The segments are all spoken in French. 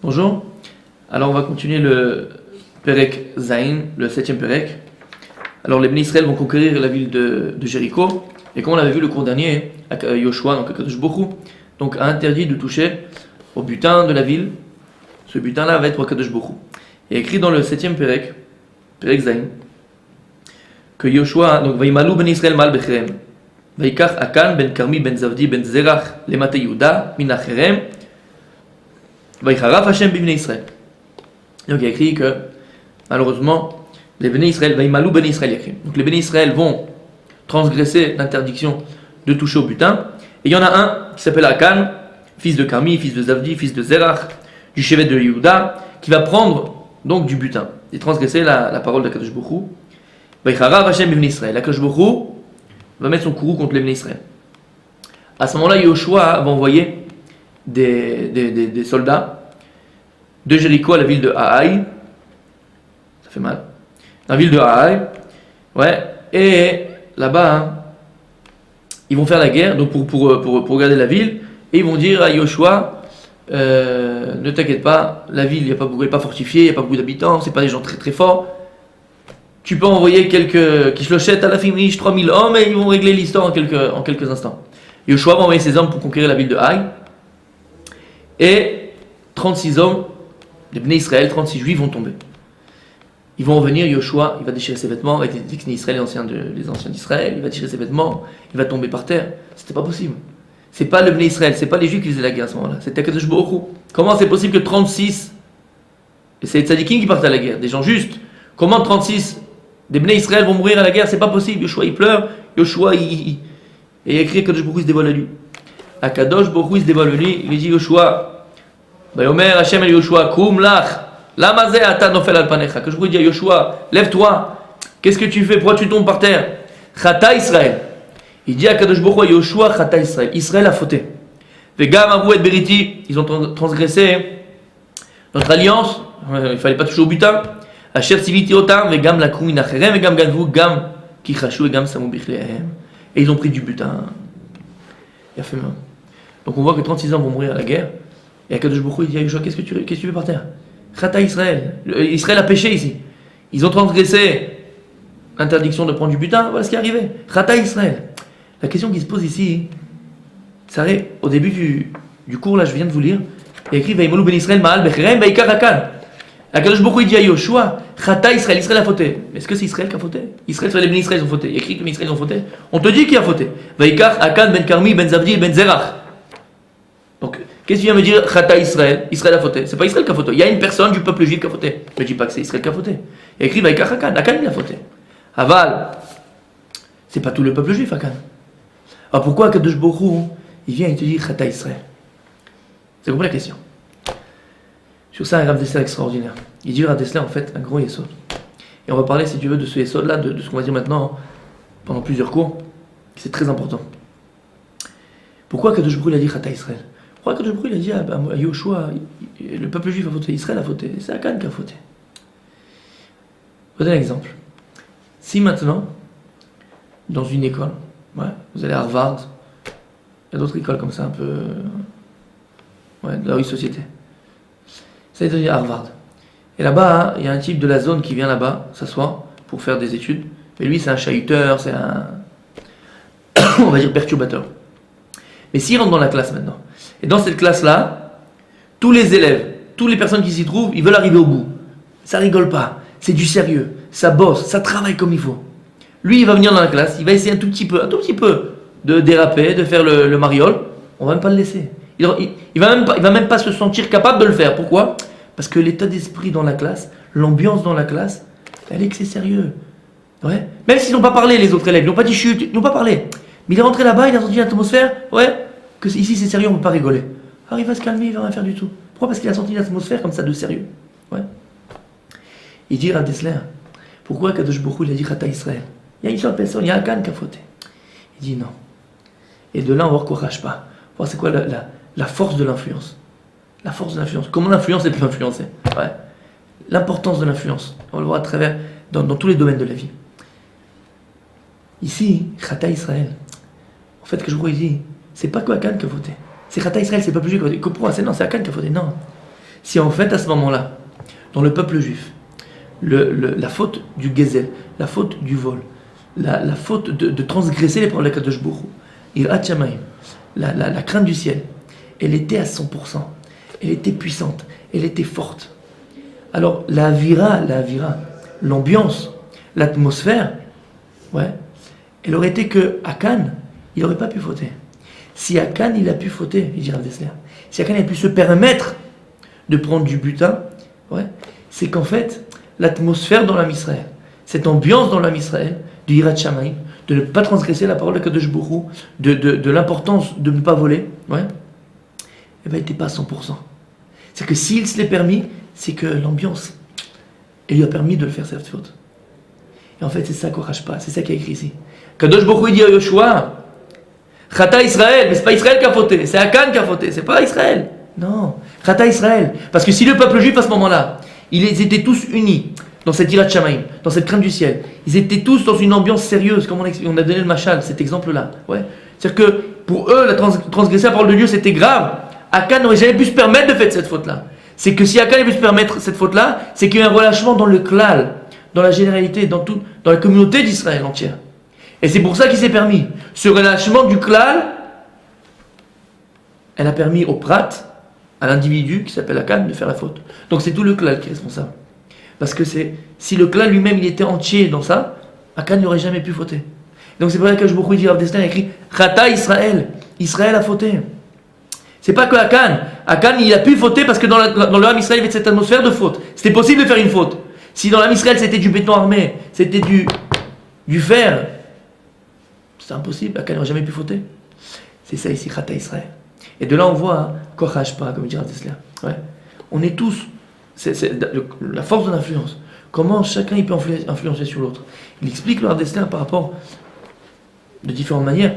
Bonjour. Alors on va continuer le Perek Zain, le 7e Perek. Alors les Bénis Israël vont conquérir la ville de Jéricho. Et comme on l'avait vu le cours dernier, Yoshua, donc Akadosh Baruch Hu, donc a interdit de toucher au butin de la ville. Ce butin-là va être pour Akadosh Baruch Hu. Il est écrit dans le 7e Perek, Perek Zain, que Yoshua, donc Vaïmalou ben Israël mal bechrem, Vaïkach Akan ben Karmi ben Zavdi ben Zerach lemate Yehuda min acherem, Vaïcharaf Hashem b'bnei Israël. Donc il y a écrit que malheureusement les Bénis Israël, Vaïmalou ben Israël, il y a écrit. Donc les Bénis Israël vont transgresser l'interdiction de toucher au butin. Et il y en a un qui s'appelle Akan, fils de Karmi, fils de Zavdi, fils de Zerach, du chevet de Yehuda, qui va prendre donc du butin et transgresser la parole d'Akadosh Baruch Hu. Vaïcharav Hashem b'bnei Israël. Akadosh Baruch Hu va mettre son courroux contre les Bénis Israël. À ce moment-là, Yoshua va envoyer des soldats de Jéricho à la ville de Haï. Ça fait mal. La ville de Haï. Ouais. Et là-bas, ils vont faire la guerre donc pour garder la ville. Et ils vont dire à Yoshua, ne t'inquiète pas, la ville, elle n'est pas fortifiée, il n'y a pas beaucoup d'habitants, c'est pas des gens très très forts. Tu peux envoyer quelques Kishlochettes à la Fimrish, 3000 hommes, et ils vont régler l'histoire en quelques instants. Yoshua va envoyer ses hommes pour conquérir la ville de Haï. Et 36 hommes, les Bnei Israël, 36 juifs vont tomber. Ils vont revenir, Yoshua, il va déchirer ses vêtements, avec les Bnei Israël, les anciens d'Israël, il va déchirer ses vêtements, il va tomber par terre. C'était pas possible. C'est pas le Bnei Israël, c'est pas les juifs qui faisaient la guerre à ce moment-là, c'était Akadosh Baruch Hu. Comment c'est possible que 36, et c'est les tzadikim qui partent à la guerre, des gens justes, comment 36 des Bnei Israël vont mourir à la guerre? C'est pas possible. Yoshua il pleure, Yoshua et il écrit Akadosh Baruch Hu se dévoile à lui. Akadosh Baruch Hu se dévoile à lui, il lui dit Yoshua, Bayomer Hashem el Yoshua, Kum lach, lama ze ata nofel al panecha. Akadosh Baruch Hu dit à Yoshua, lève-toi, qu'est-ce que tu fais? Pourquoi tu tombes par terre? Chata Israël. Il dit à Akadosh Baruch Hu à Yoshua, Chata Israël. Israël a fauté. Vegam avou et beriti, ils ont transgressé notre alliance, il fallait pas toucher au butin. Asher tziviti otam vegam lakum min acherem vegam ganvu gam ki chashu vegam samu bichlehem. Et ils ont pris du butin. Il a fait mal. Donc on voit que 36 ans vont mourir à la guerre. Et Akadosh Baruch Hu dit à Yoshua, qu'est-ce que tu fais par terre? Chata Israël. Israël a péché ici. Ils ont transgressé l'interdiction de prendre du butin. Voilà ce qui est arrivé. Chata Israël. La question qui se pose ici, c'est au début du cours, là je viens de vous lire, il y a écrit Vaïmalou ben Israël ma'al becherem vaïkach akan. Akadosh Baruch Hu dit à Yoshua, Chata Israël, Israël a fauté. Mais est-ce que c'est Israël qui a fauté? Israël, les Bénis Israël ont fauté. Il y a écrit que les Bénis Israël ont fauté. On te dit qui a fauté. Vaïkach akan ben Karmi ben Zavdi ben Zerach. Donc, qu'est-ce que tu viens me dire? Chata Israël, Israël a fauté. C'est pas Israël qui a fauté. Il y a une personne du peuple juif qui a fauté. Ne dis pas que c'est Israël qui a fauté. Il y a écrit Vaïkach akan, Akan il a fauté. Aval, c'est pas tout le peuple juif, Akan. Alors pourquoi Akadosh Baruch Hu, il vient et te dit Chata Israël? C'est compris la question. Sur ça, un Rav Dessler extraordinaire. Il dit Rav Dessler en fait un gros yesod. Et on va parler, si tu veux, de ce yesod là, de ce qu'on va dire maintenant, pendant plusieurs cours. C'est très important. Pourquoi Akadosh Baruch Hu a dit Chata Israël? Pourquoi Akadosh Baruch Hu a dit à Yoshua, le peuple juif a fauté, Israël a fauté, c'est Akan qui a fauté? Je vous donne un exemple. Si maintenant, dans une école, ouais, vous allez à Harvard, il y a d'autres écoles comme ça un peu, ouais, de la rue Société. Ça est à Harvard. Et là-bas, il y a un type de la zone qui vient là-bas s'asseoir pour faire des études. Mais lui, c'est un chahuteur, c'est un, on va dire, perturbateur. Mais s'il rentre dans la classe maintenant, et dans cette classe-là, tous les élèves, toutes les personnes qui s'y trouvent, ils veulent arriver au bout. Ça rigole pas, c'est du sérieux, ça bosse, ça travaille comme il faut. Lui, il va venir dans la classe, il va essayer un tout petit peu de déraper, de faire le mariole. On va même pas le laisser. Il va même pas se sentir capable de le faire. Pourquoi? Parce que l'état d'esprit dans la classe, l'ambiance dans la classe, elle est que c'est sérieux. Ouais. Même s'ils n'ont pas parlé, les autres élèves, ils n'ont pas dit chut, ils n'ont pas parlé. Mais il est rentré là-bas, il a senti l'atmosphère, ouais, que ici c'est sérieux, on ne peut pas rigoler. Alors il va se calmer, il va rien faire du tout. Pourquoi? Parce qu'il a senti l'atmosphère comme ça de sérieux. Ouais. Il dit à Dessler, pourquoi Akadosh Baruch Hu il a dit Chata Israël? Il y a une seule personne, il y a Akan qui a fauté. Il dit non. Et de là, on va voir qu'on ne rage pas. Voir c'est quoi la force de l'influence. La force de l'influence. Comment l'influence peut influencer. Ouais. L'importance de l'influence. On va le voir à travers, dans tous les domaines de la vie. Ici, Chata Israël. En fait, que je crois ici, c'est pas quoi Akan qui a fauté. C'est Chata Israël, c'est pas plus qui a fauté. Pourquoi? Non, c'est Akan qui a fauté. Non. si en fait à ce moment-là, dans le peuple juif, la faute du gezel, la faute du vol, la faute de transgresser les paroles de Kadosh Baruch Hu, Yirat Shamayim, la crainte du ciel, elle était à 100%, elle était puissante, elle était forte. Alors la avira, l'ambiance, l'atmosphère, ouais, elle aurait été que Akan, il n'aurait pas pu fauter. Si Akan il a pu fauter, il dira Dessler, si Akan il a pu se permettre de prendre du butin, ouais, c'est qu'en fait, l'atmosphère dans l'âme Israël, cette ambiance dans l'âme Israël, du Yirat Shamayim, de ne pas transgresser la parole de Kadosh Baruch Hu, de l'importance de ne pas voler, ouais, eh ben, il n'était pas à 100%. C'est que s'il se l'est permis, c'est que l'ambiance, elle lui a permis de le faire cette faute. Et en fait, c'est ça qu'on rage pas, c'est ça qui est écrit ici. Kadosh Baruch Hu dit à Yoshua, Chata Israël, mais c'est pas Israël qui a fauté, c'est Akan qui a fauté, c'est pas Israël. Non, Chata Israël. Parce que si le peuple juif à ce moment-là, ils étaient tous unis dans cette Yirat Shamayim, dans cette crainte du ciel, ils étaient tous dans une ambiance sérieuse, comme on a donné le machal, cet exemple-là. Ouais. C'est-à-dire que pour eux, transgresser la parole de Dieu, c'était grave. Akan n'aurait jamais pu se permettre de faire cette faute-là. C'est que si Akan avait pu se permettre cette faute-là, c'est qu'il y a eu un relâchement dans le klal, dans la généralité, dans la communauté d'Israël entière. Et c'est pour ça qu'il s'est permis. Ce relâchement du klal, elle a permis au prat, à l'individu qui s'appelle Akan, de faire la faute. Donc c'est tout le klal qui est responsable. Parce que si le klal lui-même il était entier dans ça, Akan n'aurait jamais pu fauter. Donc c'est pour ça que je beaucoup dit Rav Dessler a écrit Chata Israël. Israël a fauté. C'est pas que Akan il a pu fauter parce que dans le Ham Israël il y avait cette atmosphère de faute. C'était possible de faire une faute. Si dans l'Ham Israël c'était du béton armé, c'était du fer, c'est impossible. Akan n'aurait jamais pu fauter. C'est ça ici, Chata Israël. Et de là on voit Kochage pas, comme dit Rav Dessler. Ouais. On est tous, c'est la force de l'influence. Comment chacun il peut influencer sur l'autre. Il explique le Rav Dessler par rapport de différentes manières.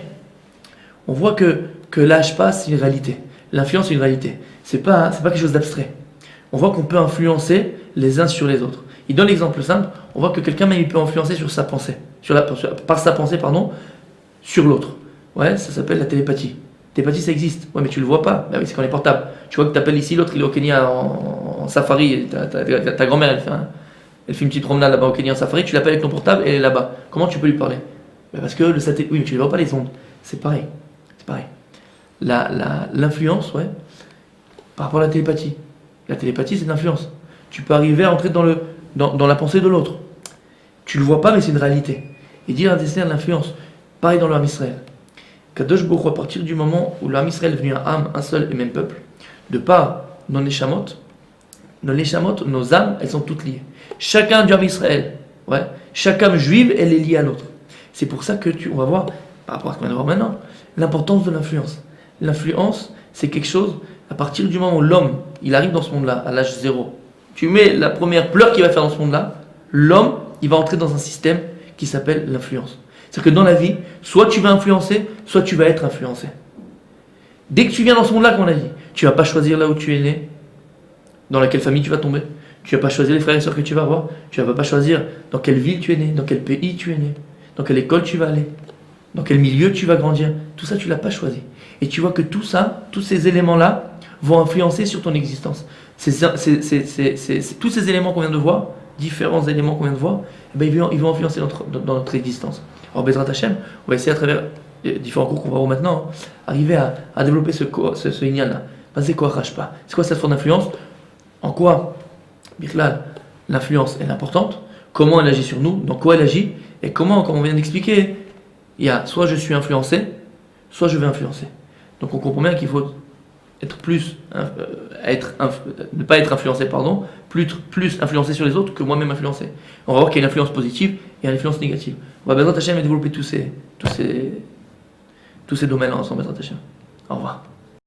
On voit que l'âge passe, c'est une réalité. L'influence, c'est une réalité. C'est pas quelque chose d'abstrait. On voit qu'on peut influencer les uns sur les autres. Il donne l'exemple simple. On voit que quelqu'un même il peut influencer sur sa pensée, par sa pensée, sur l'autre. Ouais, ça s'appelle la télépathie. Télépathie, ça existe. Ouais, mais tu le vois pas. Bah oui, c'est quand on est portable. Tu vois que tu appelles ici, l'autre il est au Kenya en safari. Ta grand-mère, elle fait une petite promenade là-bas au Kenya en safari. Tu l'appelles avec ton portable et elle est là-bas. Comment tu peux lui parler? Parce que le satellite, oui, mais tu ne vois pas les ondes. C'est pareil. L'influence, ouais, par rapport à la télépathie. La télépathie, c'est de l'influence. Tu peux arriver à entrer dans la pensée de l'autre. Tu ne le vois pas, mais c'est une réalité. Et dire à Dessler l'influence. Pareil dans le Ham Israël. Kadosh Baruch Hu, à partir du moment où le Ham Israël est devenu un seul et même peuple, de par nos neshamot, nos âmes, elles sont toutes liées. Chacun du Ham Israël, ouais, chaque âme juive, elle est liée à l'autre. C'est pour ça que on va voir, par rapport à ce qu'on vient de voir maintenant, l'importance de l'influence. L'influence, c'est quelque chose, à partir du moment où l'homme, il arrive dans ce monde-là, à l'âge 0, tu mets la première pleure qu'il va faire dans ce monde-là, l'homme, il va entrer dans un système qui s'appelle l'influence. C'est-à-dire que dans la vie, soit tu vas influencer, soit tu vas être influencé. Dès que tu viens dans ce monde-là, comme on a dit, tu ne vas pas choisir là où tu es né, dans laquelle famille tu vas tomber, tu ne vas pas choisir les frères et sœurs que tu vas avoir, tu ne vas pas choisir dans quelle ville tu es né, dans quel pays tu es né, dans quelle école tu vas aller, dans quel milieu tu vas grandir. Tout ça, tu ne l'as pas choisi. Et tu vois que tout ça, tous ces éléments-là, vont influencer sur ton existence. Tous ces éléments qu'on vient de voir, différents éléments qu'on vient de voir, eh bien, ils vont influencer dans notre existence. Alors, Bezrat Hashem, on va essayer à travers différents cours qu'on va voir maintenant, arriver à développer ce ignan-là. C'est quoi Rashpa? C'est quoi cette forme d'influence? En quoi, Bichlal, l'influence est importante? Comment elle agit sur nous? Dans quoi elle agit? Et comment, comme on vient d'expliquer, il y a soit je suis influencé, soit je vais influencer. Donc on comprend bien qu'il faut être ne pas être influencé, plus influencé sur les autres que moi-même influencé. On va voir qu'il y a une influence positive et une influence négative. On va Bezrat Hashem développer tous ces domaines-là ensemble, Bezrat Hashem. Au revoir.